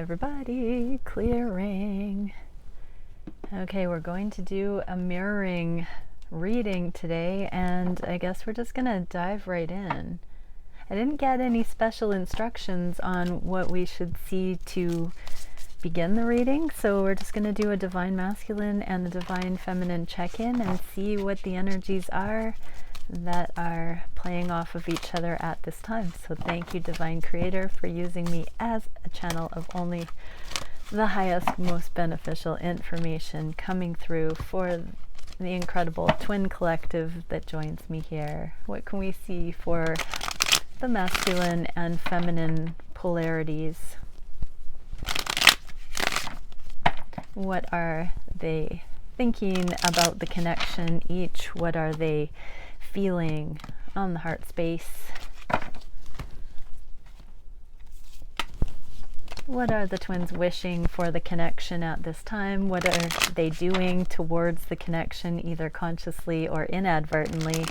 everybody, clearing. Okay, we're going to do a mirroring reading today, and I guess we're just gonna dive right in. I didn't get any special instructions on what we should see to begin the reading, so we're just gonna do a Divine Masculine and the Divine Feminine check-in and see what the energies are that are playing off of each other at this time. So thank you, Divine Creator, for using me as a channel of only the highest, most beneficial information coming through for the incredible twin collective that joins me here. What can we see for the masculine and feminine polarities? What are they thinking about the connection each? What are they feeling on the heart space? What are the twins wishing for the connection at this time? What are they doing towards the connection, either consciously or inadvertently?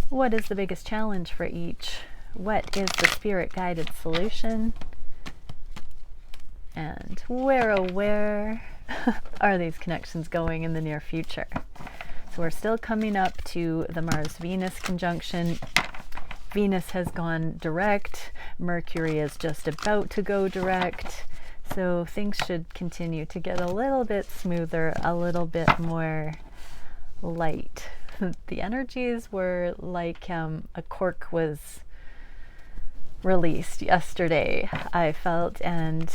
What is the biggest challenge for each? What is the spirit-guided solution? And where, oh where are these connections going in the near future? So we're still coming up to the Mars-Venus conjunction. Venus has gone direct. Mercury is just about to go direct. So things should continue to get a little bit smoother, a little bit more light. The energies were like a cork was released yesterday, I felt, and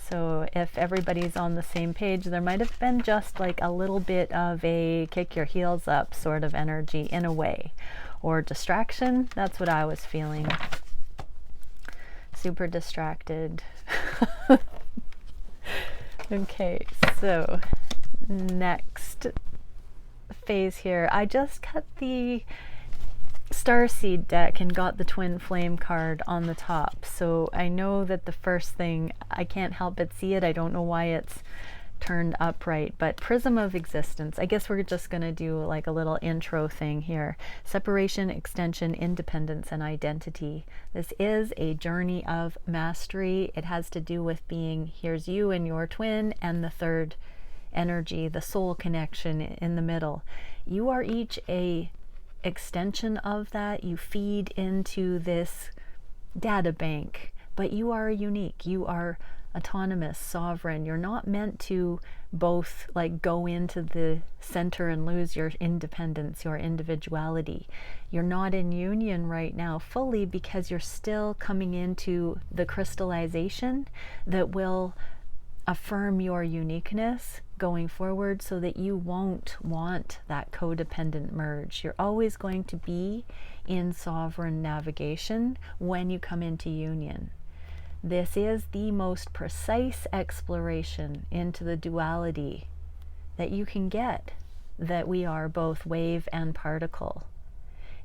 so if everybody's on the same page, there might have been just like a little bit of a kick your heels up sort of energy in a way, or distraction. That's what I was feeling. Super distracted. Okay, so next phase here. I just cut the Starseed deck and got the Twin Flame card on the top, so I know that the first thing, I can't help but see it. I don't know why it's turned upright, but Prism of Existence. I guess we're just going to do like a little intro thing here. Separation, extension, independence, and identity. This is a journey of mastery. It has to do with being, here's you and your twin, and the third energy, the soul connection in the middle. You are each a extension of that. You feed into this data bank, but you are unique. You are autonomous, sovereign. You're not meant to both like go into the center and lose your independence, your individuality. You're not in union right now fully because you're still coming into the crystallization that will affirm your uniqueness going forward, so that you won't want that codependent merge. You're always going to be in sovereign navigation when you come into union. This is the most precise exploration into the duality that you can get, that we are both wave and particle.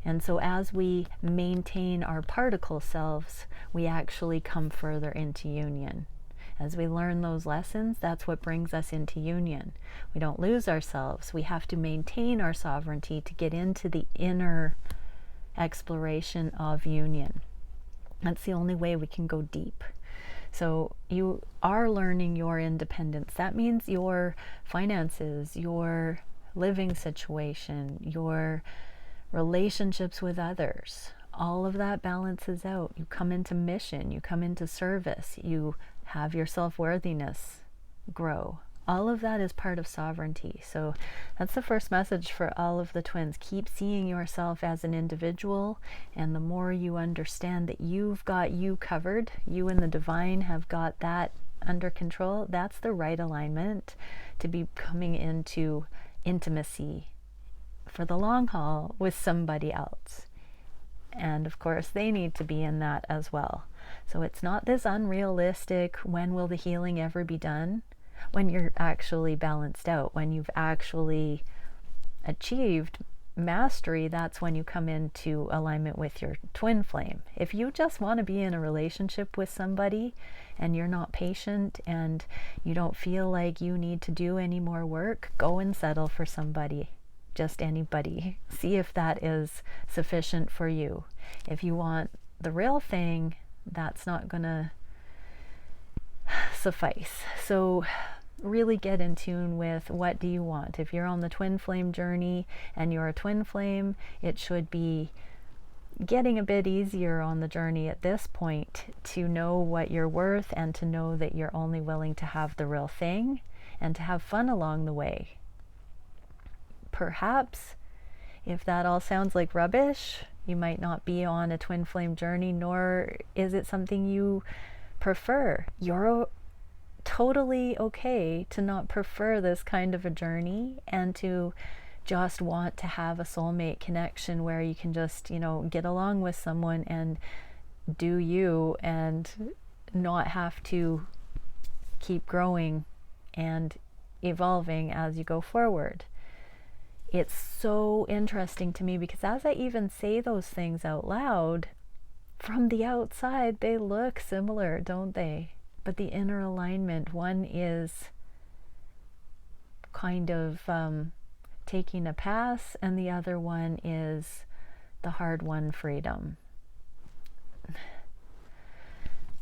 And so as we maintain our particle selves, we actually come further into union. As we learn those lessons, that's what brings us into union. We don't lose ourselves. We have to maintain our sovereignty to get into the inner exploration of union. That's the only way we can go deep. So you are learning your independence. That means your finances, your living situation, your relationships with others, all of that balances out. You come into mission, you come into service, you have your self-worthiness grow. All of that is part of sovereignty. So that's the first message for all of the twins. Keep seeing yourself as an individual, and the more you understand that you've got you covered, you and the divine have got that under control, that's the right alignment to be coming into intimacy for the long haul with somebody else. And of course, they need to be in that as well. So it's not this unrealistic, when will the healing ever be done? When you're actually balanced out, when you've actually achieved mastery, that's when you come into alignment with your twin flame. If you just want to be in a relationship with somebody and you're not patient and you don't feel like you need to do any more work, go and settle for somebody. Just anybody. See if that is sufficient for you. If you want the real thing, that's not gonna suffice. So really get in tune with what do you want. If you're on the twin flame journey and you're a twin flame, it should be getting a bit easier on the journey at this point to know what you're worth and to know that you're only willing to have the real thing and to have fun along the way. Perhaps if that all sounds like rubbish, you might not be on a twin flame journey, nor is it something you prefer. You're totally okay to not prefer this kind of a journey and to just want to have a soulmate connection where you can just, get along with someone and do you and not have to keep growing and evolving as you go forward. It's so interesting to me because as I even say those things out loud, from the outside they look similar, don't they? But the inner alignment, one is kind of taking a pass and the other one is the hard-won freedom.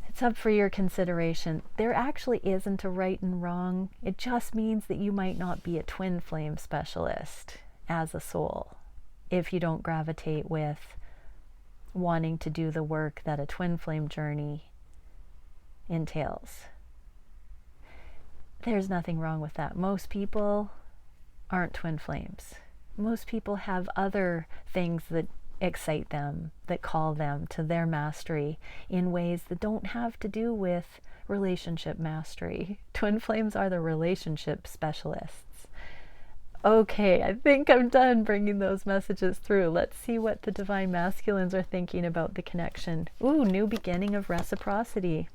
It's up for your consideration. There actually isn't a right and wrong. It just means that you might not be a twin flame specialist as a soul if you don't gravitate with wanting to do the work that a twin flame journey entails. There's nothing wrong with that. Most people aren't twin flames. Most people have other things that excite them, that call them to their mastery in ways that don't have to do with relationship mastery. Twin flames are the relationship specialists. Okay, I think I'm done bringing those messages through. Let's see what the divine masculines are thinking about the connection. Ooh, new beginning of reciprocity.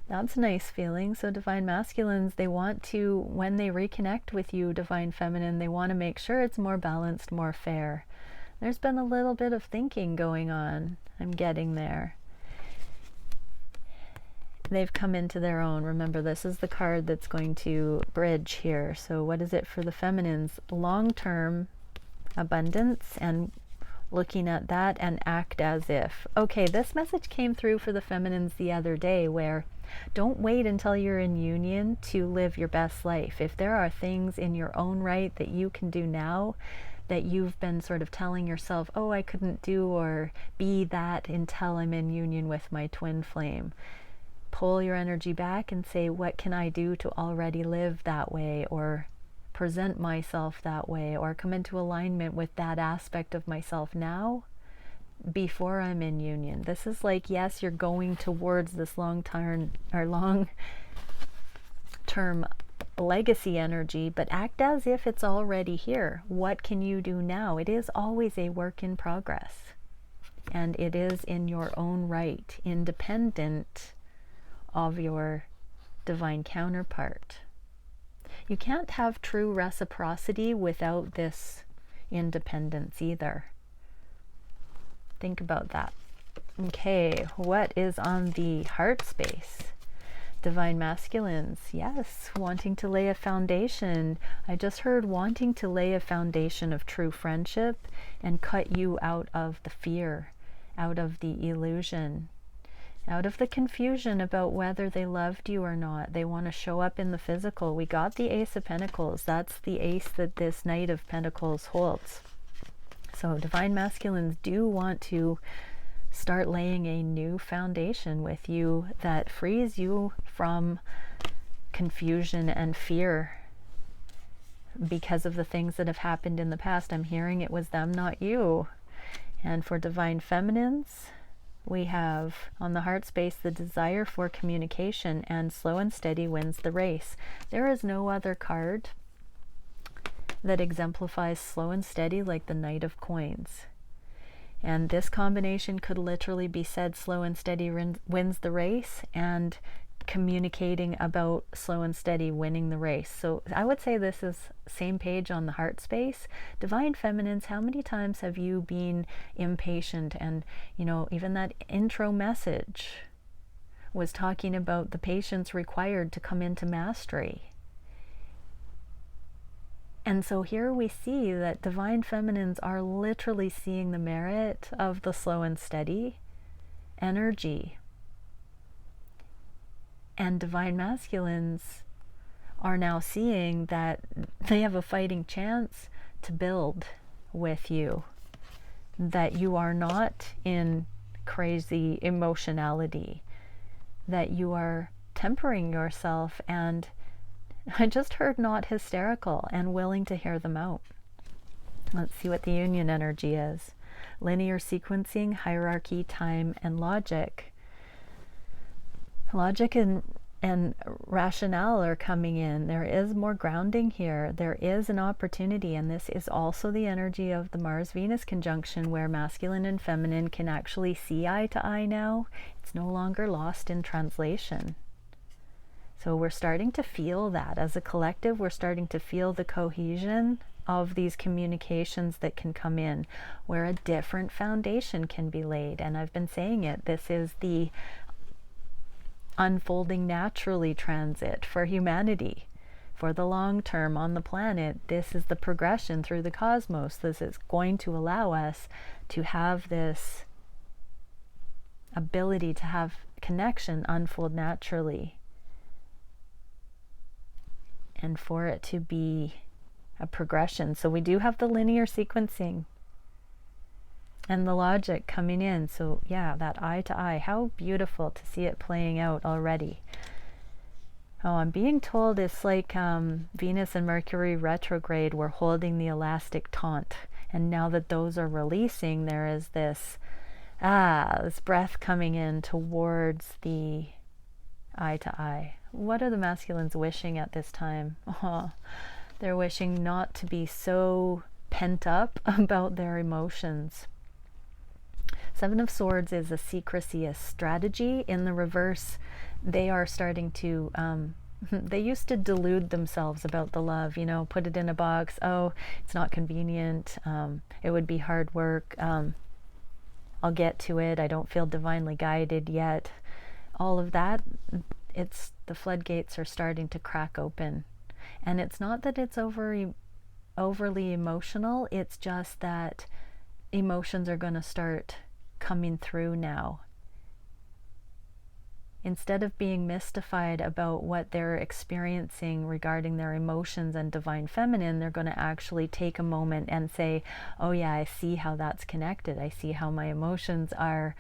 That's a nice feeling. So divine masculines, they want to, when they reconnect with you, divine feminine, they want to make sure it's more balanced, more fair. There's been a little bit of thinking going on. I'm getting there. They've come into their own. Remember, this is the card that's going to bridge here. So what is it for the feminines? Long-term abundance and looking at that and act as if. Okay, this message came through for the feminines the other day where don't wait until you're in union to live your best life. If there are things in your own right that you can do now that you've been sort of telling yourself, oh, I couldn't do or be that until I'm in union with my twin flame, pull your energy back and say, what can I do to already live that way or present myself that way or come into alignment with that aspect of myself now before I'm in union. This is like, yes, you're going towards this long-term legacy energy, but act as if it's already here. What can you do now? It is always a work in progress, and it is in your own right, independent of your divine counterpart. You can't have true reciprocity without this independence either. Think about that. Okay, what is on the heart space? Divine masculines, yes, wanting to lay a foundation. I just heard wanting to lay a foundation of true friendship and cut you out of the fear, out of the illusion, out of the confusion about whether they loved you or not. They want to show up in the physical. We got the Ace of Pentacles. That's the ace that this Knight of Pentacles holds. So divine masculines do want to start laying a new foundation with you that frees you from confusion and fear because of the things that have happened in the past. I'm hearing it was them, not you. And for divine feminines, we have on the heart space the desire for communication, and slow and steady wins the race. There is no other card that exemplifies slow and steady like the Knight of Coins. And this combination could literally be said slow and steady wins the race, and communicating about slow and steady winning the race. So I would say this is same page on the heart space. Divine feminines, how many times have you been impatient? And even that intro message was talking about the patience required to come into mastery. And so here we see that divine feminines are literally seeing the merit of the slow and steady energy. And divine masculines are now seeing that they have a fighting chance to build with you, that you are not in crazy emotionality, that you are tempering yourself, and I just heard not hysterical, and willing to hear them out. Let's see what the union energy is. Linear sequencing, hierarchy, time, and logic. Logic and rationale are coming in. There is more grounding here. There is an opportunity, and this is also the energy of the Mars-Venus conjunction, where masculine and feminine can actually see eye to eye now. It's no longer lost in translation. So we're starting to feel that as a collective. We're starting to feel the cohesion of these communications that can come in, where a different foundation can be laid. And I've been saying it, this is the unfolding naturally transit for humanity, for the long term on the planet. This is the progression through the cosmos. This is going to allow us to have this ability to have connection unfold naturally, and for it to be a progression. So we do have the linear sequencing and the logic coming in. So yeah, that eye to eye, how beautiful to see it playing out already. Oh, I'm being told it's like Venus and Mercury retrograde were holding the elastic taut, and now that those are releasing, there is this this breath coming in towards the eye to eye. What are the masculines wishing at this time? Oh, they're wishing not to be so pent up about their emotions. Seven of Swords is a secrecy, a strategy. In the reverse, they are starting to, they used to delude themselves about the love, you know, put it in a box. Oh, it's not convenient. It would be hard work. I'll get to it. I don't feel divinely guided yet. All of that, it's the floodgates are starting to crack open. And it's not that it's overly emotional. It's just that emotions are going to start coming through now. Instead of being mystified about what they're experiencing regarding their emotions and divine feminine, they're going to actually take a moment and say, oh yeah, I see how that's connected. I see how my emotions are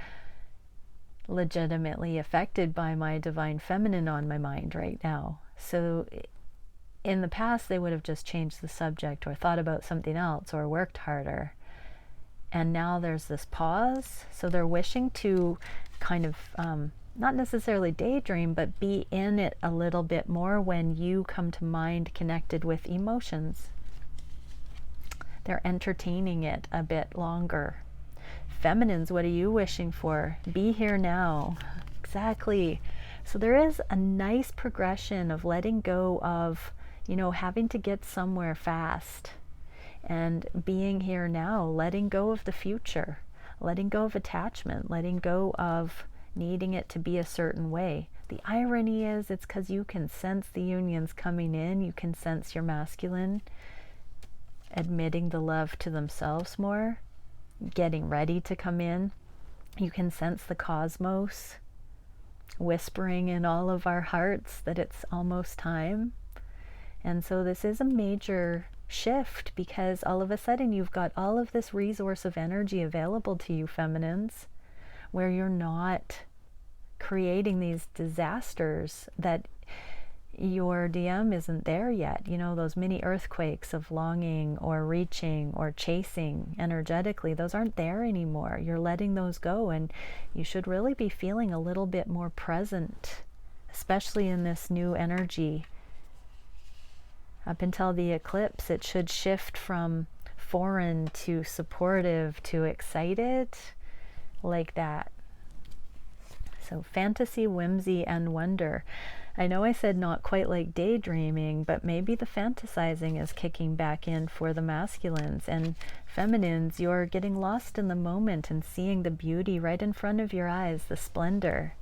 legitimately affected by my divine feminine on my mind right now. So in the past, they would have just changed the subject or thought about something else or worked harder. And now there's this pause. So they're wishing to kind of not necessarily daydream, but be in it a little bit more when you come to mind connected with emotions. They're entertaining it a bit longer. Feminines, what are you wishing for? Be here now. Exactly. So there is a nice progression of letting go of, you know, having to get somewhere fast, and being here now, letting go of the future, letting go of attachment, letting go of needing it to be a certain way. The irony is, it's because you can sense the unions coming in. You can sense your masculine admitting the love to themselves more, getting ready to come in. You can sense the cosmos whispering in all of our hearts that it's almost time. And so this is a major shift, because all of a sudden you've got all of this resource of energy available to you, feminines, where you're not creating these disasters that your DM isn't there yet. You know, those mini earthquakes of longing or reaching or chasing energetically, those aren't there anymore. You're letting those go, and you should really be feeling a little bit more present, especially in this new energy. Up until the eclipse, it should shift from foreign to supportive to excited, like that. So fantasy, whimsy, and wonder. I know I said not quite like daydreaming, but maybe the fantasizing is kicking back in for the masculines. And feminines, you're getting lost in the moment and seeing the beauty right in front of your eyes, the splendor.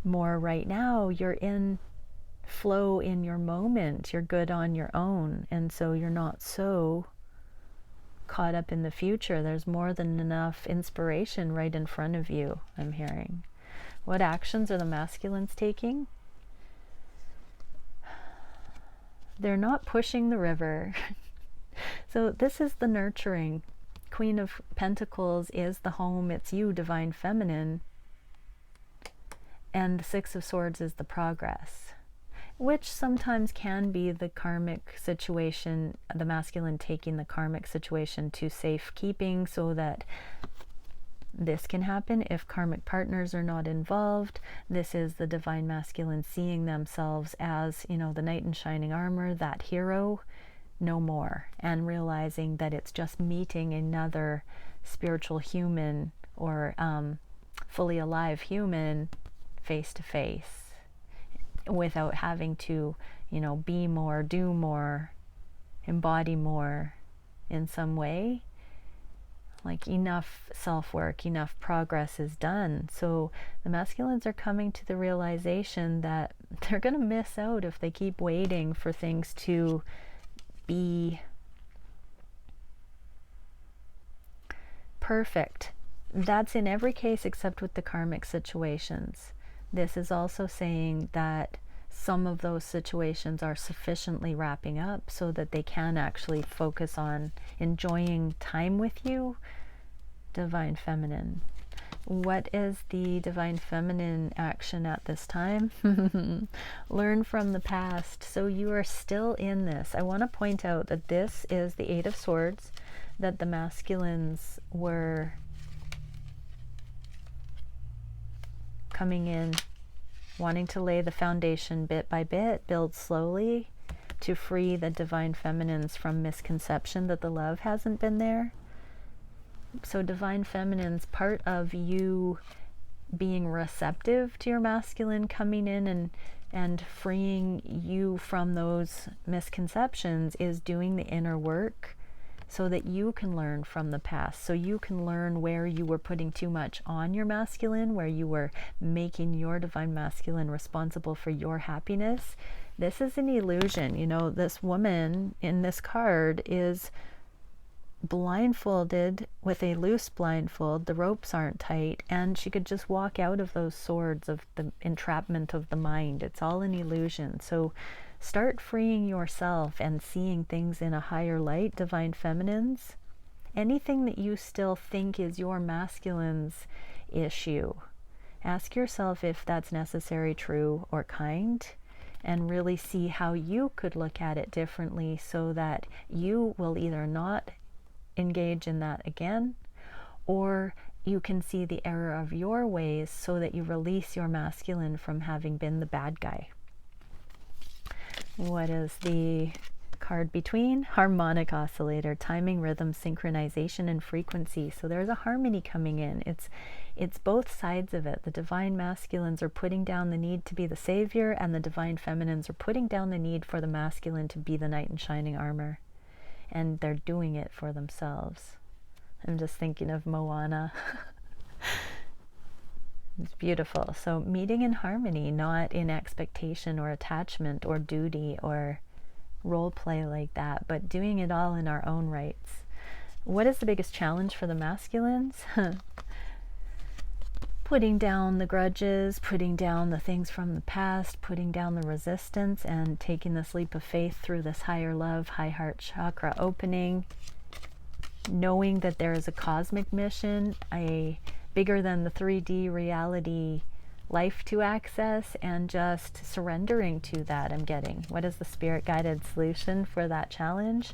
More right now, you're in flow in your moment. You're good on your own, and so you're not so caught up in the future. There's more than enough inspiration right in front of you, I'm hearing. What actions are the masculines taking? They're not pushing the river. So this is the nurturing. Queen of Pentacles is the home. It's you, Divine Feminine. And the Six of Swords is the progress, which sometimes can be the karmic situation, the masculine taking the karmic situation to safekeeping so that this can happen if karmic partners are not involved. This is the divine masculine seeing themselves as, you know, the knight in shining armor, that hero, no more, and realizing that it's just meeting another spiritual human or fully alive human face to face without having to, you know, be more, do more, embody more in some way. Like enough self-work, enough progress is done. So the masculines are coming to the realization that they're going to miss out if they keep waiting for things to be perfect. That's in every case except with the karmic situations. This is also saying that some of those situations are sufficiently wrapping up so that they can actually focus on enjoying time with you, Divine Feminine. What is the Divine Feminine action at this time? Learn from the past. So you are still in this. I want to point out that this is the Eight of Swords, that the masculines were coming in, wanting to lay the foundation bit by bit, build slowly to free the Divine Feminines from misconception that the love hasn't been there. So Divine Feminines, part of you being receptive to your masculine coming in and freeing you from those misconceptions is doing the inner work so that you can learn from the past, so you can learn where you were putting too much on your masculine, where you were making your divine masculine responsible for your happiness. This is an illusion. You know, this woman in this card is blindfolded with a loose blindfold. The ropes aren't tight, and she could just walk out of those swords of the entrapment of the mind. It's all an illusion. So start freeing yourself and seeing things in a higher light, Divine Feminines. Anything that you still think is your masculine's issue, ask yourself if that's necessary, true, or kind, and really see how you could look at it differently so that you will either not engage in that again, or you can see the error of your ways so that you release your masculine from having been the bad guy. What is the card between? Harmonic oscillator, timing, rhythm, synchronization, and frequency. So there's a harmony coming in. It's both sides of it. The divine masculines are putting down the need to be the savior, and the divine feminines are putting down the need for the masculine to be the knight in shining armor. And they're doing it for themselves. I'm just thinking of Moana. It's beautiful. So meeting in harmony, not in expectation or attachment or duty or role play like that, but doing it all in our own rights. What is the biggest challenge for the masculines? Putting down the grudges, putting down the things from the past, putting down the resistance, and taking this leap of faith through this higher love, high heart chakra opening, knowing that there is a cosmic mission, a bigger than the 3D reality life to access, and just surrendering to that. I'm getting, what is the spirit guided solution for that challenge?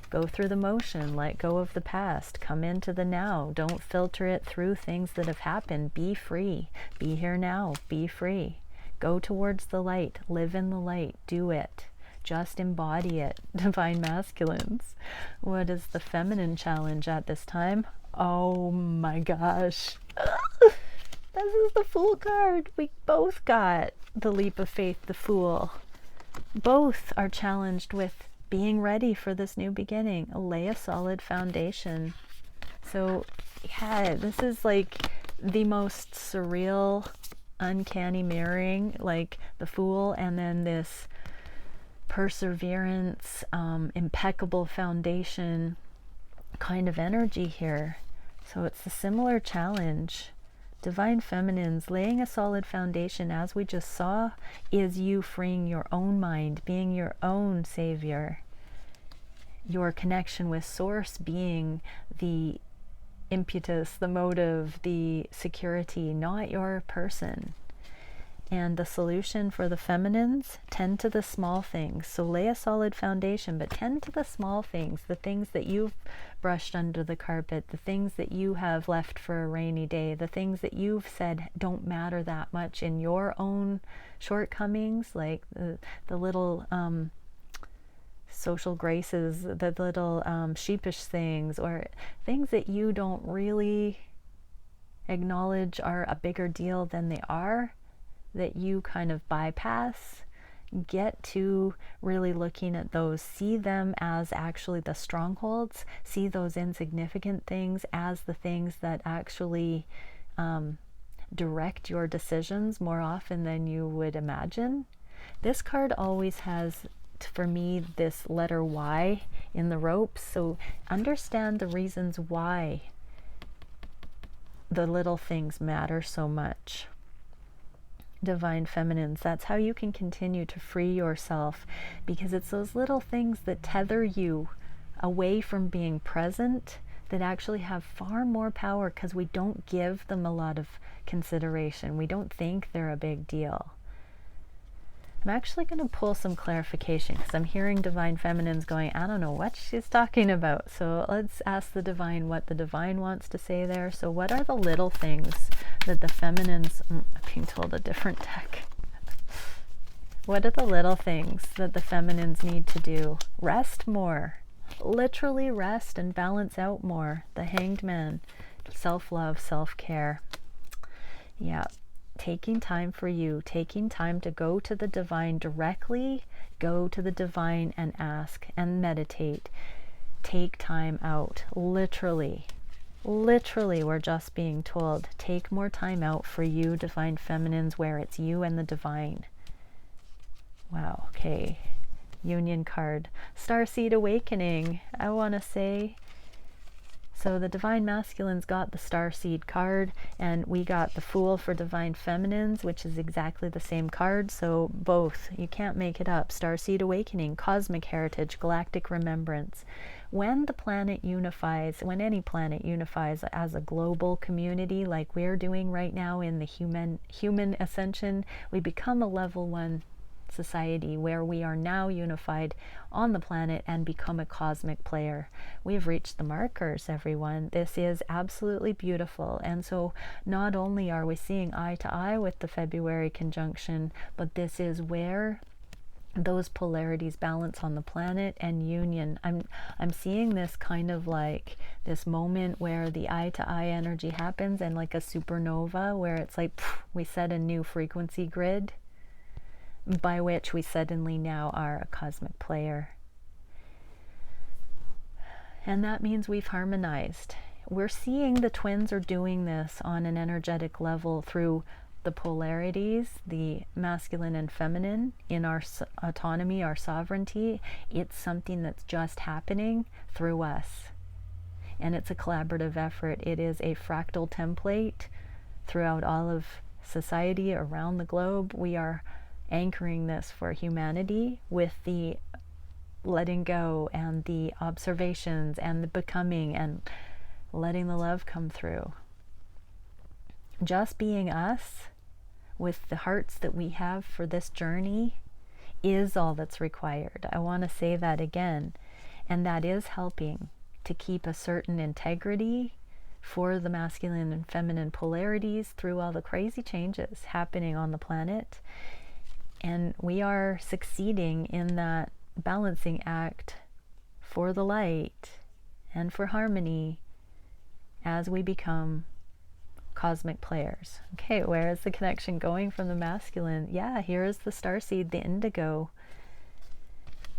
Go through the motion, let go of the past, come into the now. Don't filter it through things that have happened. Be free. Be here now. Be free. Go towards the light. Live in the light. Do it. Just embody it. Divine masculines. What is the feminine challenge at this time? Oh my gosh. This is the Fool card. We both got the leap of faith, the Fool. Both are challenged with being ready for this new beginning. Lay a solid foundation. So yeah, this is like the most surreal, uncanny mirroring, like the Fool and then this perseverance, impeccable foundation kind of energy here. So it's a similar challenge Divine Feminines, laying a solid foundation, as we just saw, is you freeing your own mind, being your own savior. Your connection with Source being the impetus, the motive, the security, not your person. And the solution for the feminines, tend to the small things. So lay a solid foundation, but tend to the small things, the things that you've brushed under the carpet, the things that you have left for a rainy day, the things that you've said don't matter that much in your own shortcomings, like the little social graces, the little sheepish things, or things that you don't really acknowledge are a bigger deal than they are, that you kind of bypass. Get to really looking at those, see them as actually the strongholds, see those insignificant things as the things that actually direct your decisions more often than you would imagine. This card always has, for me, this letter Y in the ropes, so understand the reasons why the little things matter so much. Divine Feminines, that's how you can continue to free yourself, because it's those little things that tether you away from being present that actually have far more power, because we don't give them a lot of consideration. We don't think they're a big deal. I'm actually going to pull some clarification, because I'm hearing Divine Feminines going, I don't know what she's talking about. So let's ask the Divine what the Divine wants to say there. So what are the little things that the feminines, I'm being told a different deck. What are the little things that the feminines need to do? Rest more. Literally rest and balance out more. The Hanged Man. Self-love, self-care. Yeah. Taking time for you. Taking time to go to the Divine directly. Go to the Divine and ask and meditate. Take time out. Literally, we're just being told, take more time out for you, Divine Feminines, where it's you and the Divine. Wow, okay. Union card. Starseed Awakening, I want to say. So the Divine Masculines got the Starseed card, and we got the Fool for Divine Feminines, which is exactly the same card. So both, you can't make it up. Starseed Awakening, Cosmic Heritage, Galactic Remembrance. When the planet unifies, when any planet unifies as a global community, like we're doing right now in the human ascension, we become a level 1 society where we are now unified on the planet and become a cosmic player. We've reached the markers, everyone. This is absolutely beautiful. And so not only are we seeing eye to eye with the February conjunction, but this is where those polarities balance on the planet and union. I'm seeing this kind of like this moment where the eye to eye energy happens, and like a supernova where it's like we set a new frequency grid, by which we suddenly now are a cosmic player. And that means we've harmonized. We're seeing the twins are doing this on an energetic level through the polarities, the masculine and feminine, in our autonomy, our sovereignty. It's something that's just happening through us. And it's a collaborative effort. It is a fractal template throughout all of society around the globe. We are anchoring this for humanity with the letting go and the observations and the becoming and letting the love come through. Just being us with the hearts that we have for this journey is all that's required. I want to say that again. And that is helping to keep a certain integrity for the masculine and feminine polarities through all the crazy changes happening on the planet. And we are succeeding in that balancing act for the light and for harmony as we become cosmic players. Okay, where is the connection going from the masculine? Yeah, here is the starseed, the indigo.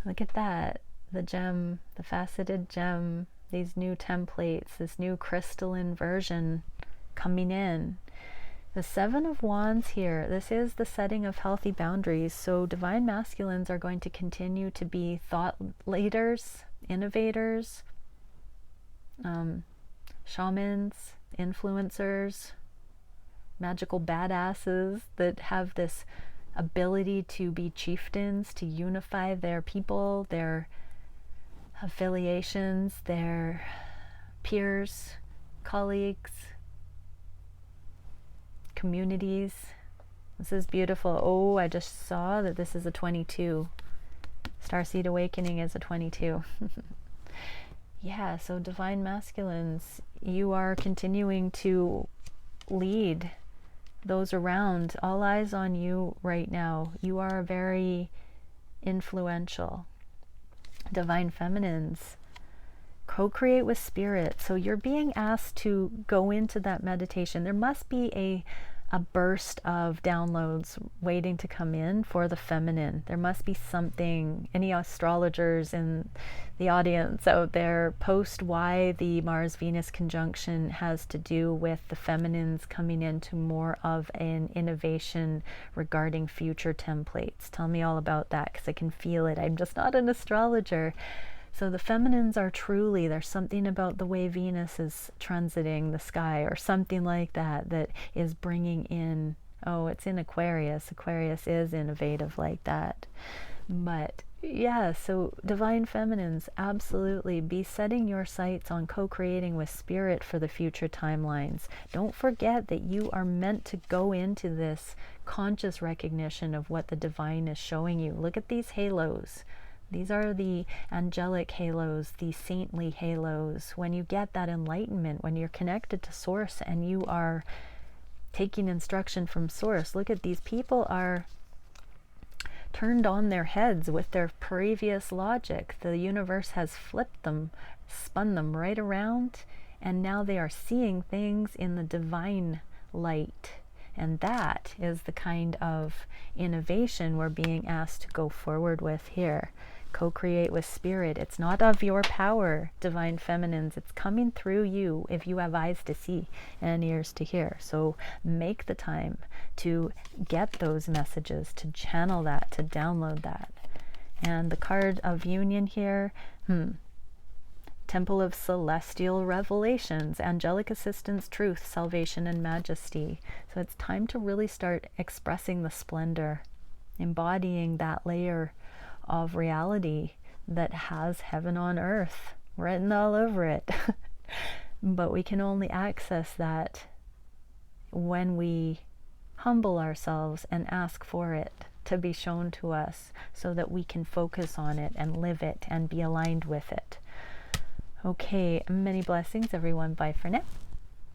Look at that. The gem, the faceted gem, these new templates, this new crystalline version coming in. The Seven of Wands here, this is the setting of healthy boundaries. So divine masculines are going to continue to be thought leaders, innovators, shamans, influencers, magical badasses that have this ability to be chieftains, to unify their people, their affiliations, their peers, colleagues, communities. This is beautiful. Oh, I just saw that this is a 22. Starseed Awakening is a 22. Yeah, so divine masculines, you are continuing to lead those around. All eyes on you right now. You are very influential. Divine feminines, co-create with spirit. So you're being asked to go into that meditation. There must be a burst of downloads waiting to come in for the feminine. There must be something. Any astrologers in the audience out there, post why the Mars-Venus conjunction has to do with the feminines coming into more of an innovation regarding future templates. Tell me all about that, because I can feel it. I'm just not an astrologer. So the feminines are truly, there's something about the way Venus is transiting the sky or something like that that is bringing in, oh, it's in Aquarius. Aquarius is innovative like that. But yeah, so divine feminines, absolutely be setting your sights on co-creating with spirit for the future timelines. Don't forget that you are meant to go into this conscious recognition of what the divine is showing you. Look at these halos. These are the angelic halos, the saintly halos. When you get that enlightenment, when you're connected to Source and you are taking instruction from Source, look at these people are turned on their heads with their previous logic. The universe has flipped them, spun them right around, and now they are seeing things in the divine light. And that is the kind of innovation we're being asked to go forward with here. Co-create with spirit. It's not of your power, divine feminines. It's coming through you if you have eyes to see and ears to hear. So make the time to get those messages, to channel that, to download that. And the card of union here, Temple of Celestial Revelations, Angelic Assistance, Truth, Salvation, and Majesty. So it's time to really start expressing the splendor, embodying that layer of reality that has heaven on earth written all over it. But we can only access that when we humble ourselves and ask for it to be shown to us so that we can focus on it and live it and be aligned with it. Okay, many blessings, everyone. Bye for now.